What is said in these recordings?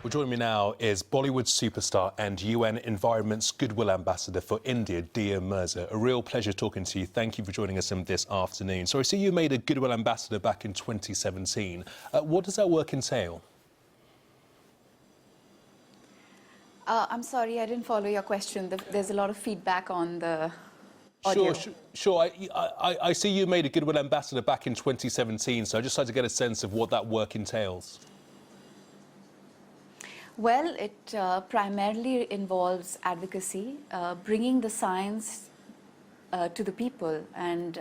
Well, joining me now is Bollywood superstar and UN Environment's Goodwill Ambassador for India, Dia Mirza. A real pleasure talking to you. Thank you for joining us this afternoon. So I see you made a Goodwill Ambassador back in 2017. What does that work entail? I'm sorry, I didn't follow your question. There's a lot of feedback on the audio. Sure. I see you made a Goodwill Ambassador back in 2017, so I just had to get a sense of what that work entails. Well, it primarily involves advocacy, bringing the science to the people and,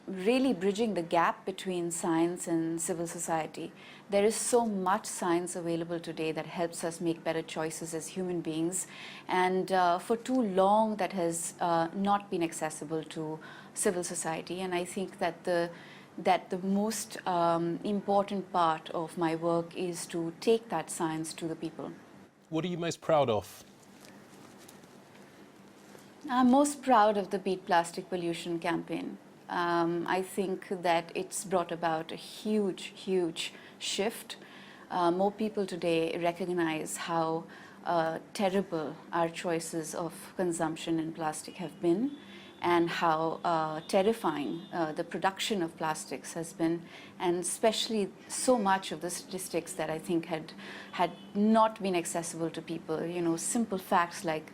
really bridging the gap between science and civil society. There is so much science available today that helps us make better choices as human beings, and for too long that has not been accessible to civil society. And I think that the most important part of my work is to take that science to the people. What are you most proud of? I'm most proud of the Beat Plastic Pollution campaign. I think that it's brought about a huge shift. More people today recognize how terrible our choices of consumption in plastic have been, and how terrifying the production of plastics has been, and especially so much of the statistics that I think had not been accessible to people. You know, simple facts like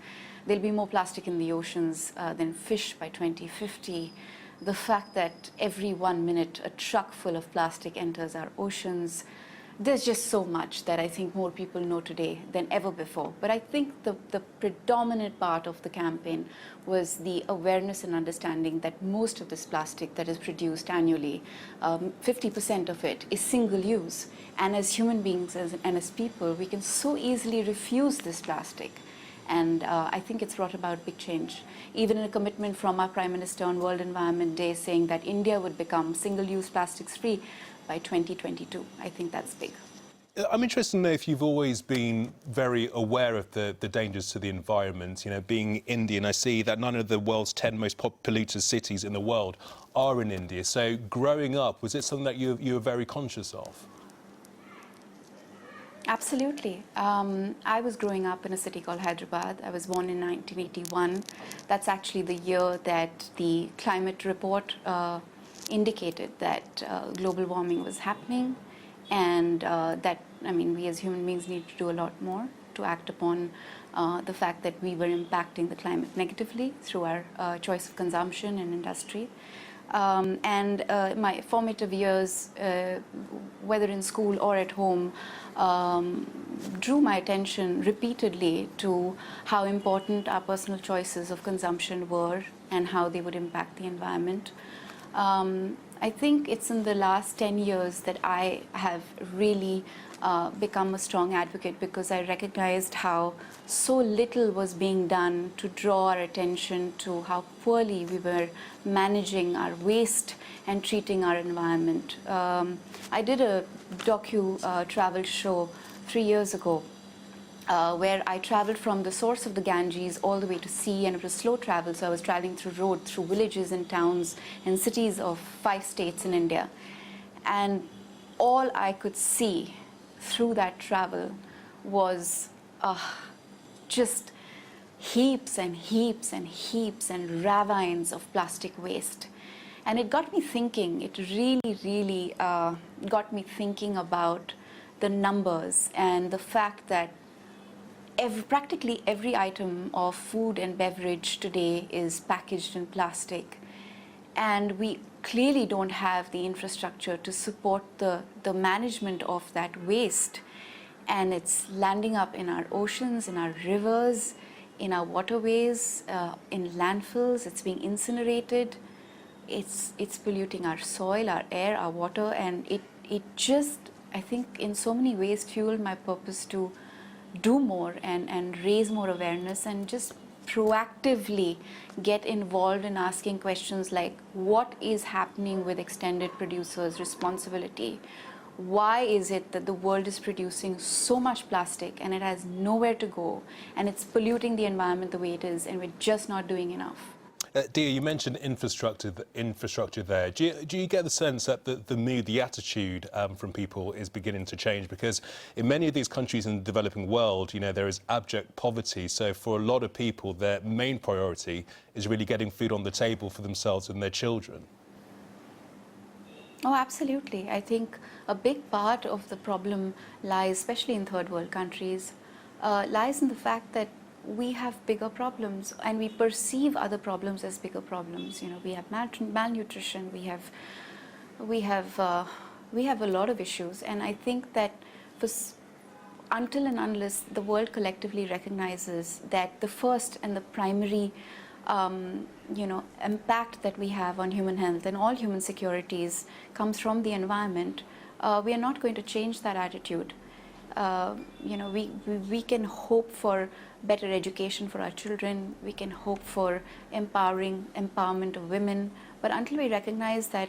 there'll be more plastic in the oceans than fish by 2050. The fact that every 1 minute a truck full of plastic enters our oceans. There's just so much that I think more people know today than ever before. But I think the predominant part of the campaign was the awareness and understanding that most of this plastic that is produced annually, 50% of it is single use. And as human beings and as people, we can so easily refuse this plastic. And I think it's brought about big change. Even a commitment from our Prime Minister on World Environment Day saying that India would become single-use plastics free by 2022. I think that's big. I'm interested to know if you've always been very aware of the dangers to the environment. You know, being Indian, I see that none of the world's 10 most polluted cities in the world are in India. So growing up, was it something that you were very conscious of? Absolutely. I was growing up in a city called Hyderabad. I was born in 1981. That's actually the year that the climate report indicated that global warming was happening, and that, I mean, we as human beings need to do a lot more to act upon the fact that we were impacting the climate negatively through our choice of consumption and industry. And my formative years, whether in school or at home, drew my attention repeatedly to how important our personal choices of consumption were and how they would impact the environment. I think it's in the last 10 years that I have really become a strong advocate, because I recognized how so little was being done to draw our attention to how poorly we were managing our waste and treating our environment. I did a travel show 3 years ago where I traveled from the source of the Ganges all the way to sea, and it was slow travel, so I was traveling through road, through villages and towns and cities of 5 states in India. And all I could see through that travel was just heaps and heaps and heaps and ravines of plastic waste. And it got me thinking, it really got me thinking about the numbers and the fact that practically every item of food and beverage today is packaged in plastic. And we clearly don't have the infrastructure to support the management of that waste. And it's landing up in our oceans, in our rivers, in our waterways, in landfills. It's being incinerated. It's polluting our soil, our air, our water, and it just, I think, in so many ways fueled my purpose to do more and raise more awareness and just proactively get involved in asking questions like, what is happening with extended producers' responsibility? Why is it that the world is producing so much plastic and it has nowhere to go, and it's polluting the environment the way it is, and we're just not doing enough? Dia, you mentioned infrastructure there. Do you get the sense that the mood, the attitude from people is beginning to change? Because in many of these countries in the developing world, you know, there is abject poverty. So for a lot of people, their main priority is really getting food on the table for themselves and their children. Oh, absolutely. I think a big part of the problem lies, especially in third world countries, lies in the fact that we have bigger problems and we perceive other problems as bigger problems. You know, we have malnutrition, we have a lot of issues, and I think that until and unless the world collectively recognizes that the first and the primary impact that we have on human health and all human securities comes from the environment, we are not going to change that attitude. We can hope for better education for our children, we can hope for empowerment of women, but until we recognize that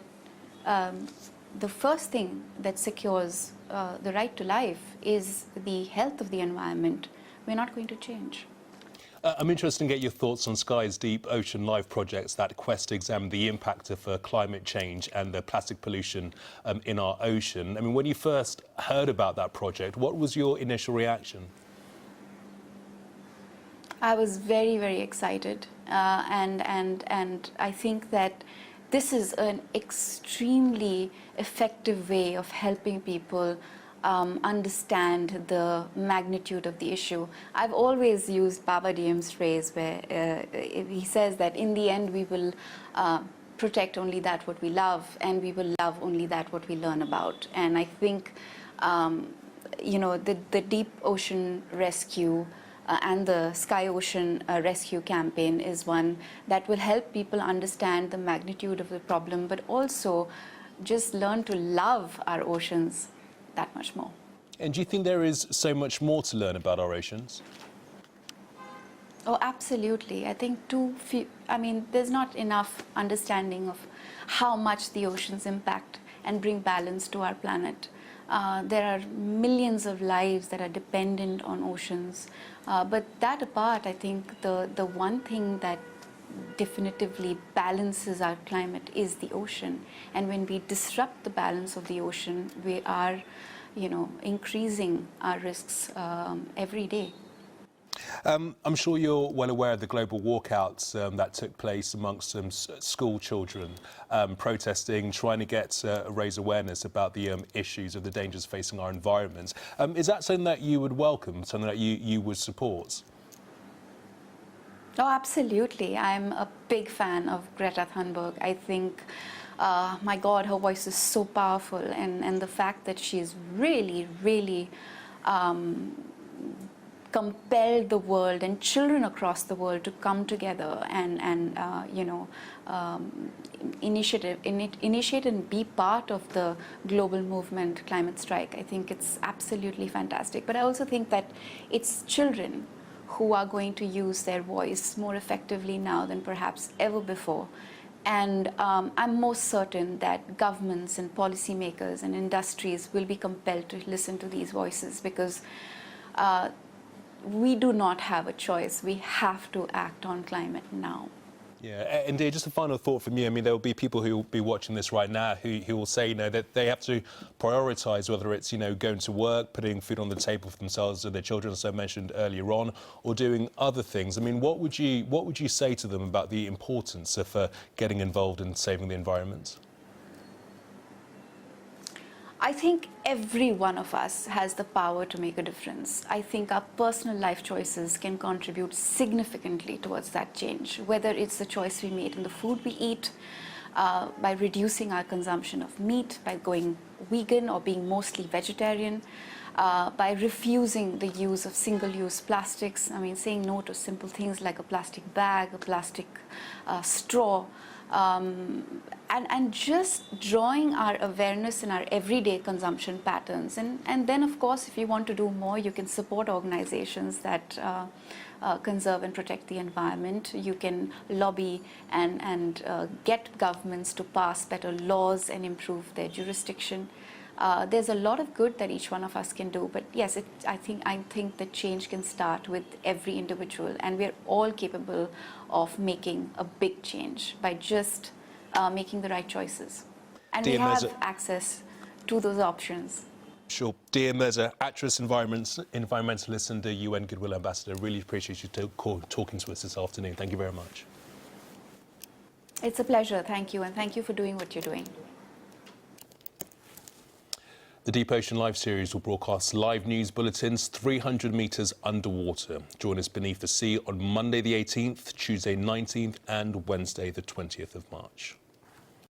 the first thing that secures the right to life is the health of the environment, we're not going to change. I'm interested in get your thoughts on Sky's Deep Ocean Life projects that quest to examine the impact of climate change and the plastic pollution in our ocean. I mean, when you first heard about that project, what was your initial reaction? I was very, very excited, and I think that this is an extremely effective way of helping people understand the magnitude of the issue. I've always used Baba Diem's phrase where he says that in the end we will protect only that what we love, and we will love only that what we learn about. And I think the Deep Ocean Rescue and the Sky Ocean Rescue campaign is one that will help people understand the magnitude of the problem, but also just learn to love our oceans that much more. And do you think there is so much more to learn about our oceans? Oh, absolutely. I think there's not enough understanding of how much the oceans impact and bring balance to our planet. There are millions of lives that are dependent on oceans. But that apart, I think the one thing that definitively balances our climate is the ocean. And when we disrupt the balance of the ocean, we are, increasing our risks every day. I'm sure you're well aware of the global walkouts that took place amongst some school children protesting, trying to raise awareness about the issues of the dangers facing our environment. Is that something that you would welcome, something that you would support? Oh, absolutely. I'm a big fan of Greta Thunberg. I think, my God, her voice is so powerful, and the fact that she's really, really compelled the world and children across the world to come together and initiate and be part of the global movement, Climate Strike. I think it's absolutely fantastic. But I also think that it's children who are going to use their voice more effectively now than perhaps ever before. And I'm most certain that governments and policymakers and industries will be compelled to listen to these voices, because we do not have a choice. We have to act on climate now. Yeah, and just a final thought from you. I mean, there will be people who will be watching this right now who will say, that they have to prioritise whether it's, going to work, putting food on the table for themselves or their children, as I mentioned earlier on, or doing other things. I mean, what would you say to them about the importance of getting involved in saving the environment? I think every one of us has the power to make a difference. I think our personal life choices can contribute significantly towards that change, whether it's the choice we made in the food we eat, by reducing our consumption of meat, by going vegan or being mostly vegetarian, by refusing the use of single-use plastics. I mean, saying no to simple things like a plastic bag, a plastic straw, and just drawing our awareness in our everyday consumption patterns. And then, of course, if you want to do more, you can support organizations that conserve and protect the environment. You can lobby and get governments to pass better laws and improve their jurisdiction. There's a lot of good that each one of us can do, but yes, I think that change can start with every individual, and we're all capable of making a big change by just making the right choices. And Dia we have Mirza. access to those options. Sure. Dia Mirza, actress, environmentalist and the UN Goodwill Ambassador, really appreciate you talking to us this afternoon. Thank you very much. It's a pleasure, thank you, and thank you for doing what you're doing. The Deep Ocean Live series will broadcast live news bulletins 300 metres underwater. Join us beneath the sea on Monday the 18th, Tuesday 19th and Wednesday the 20th of March.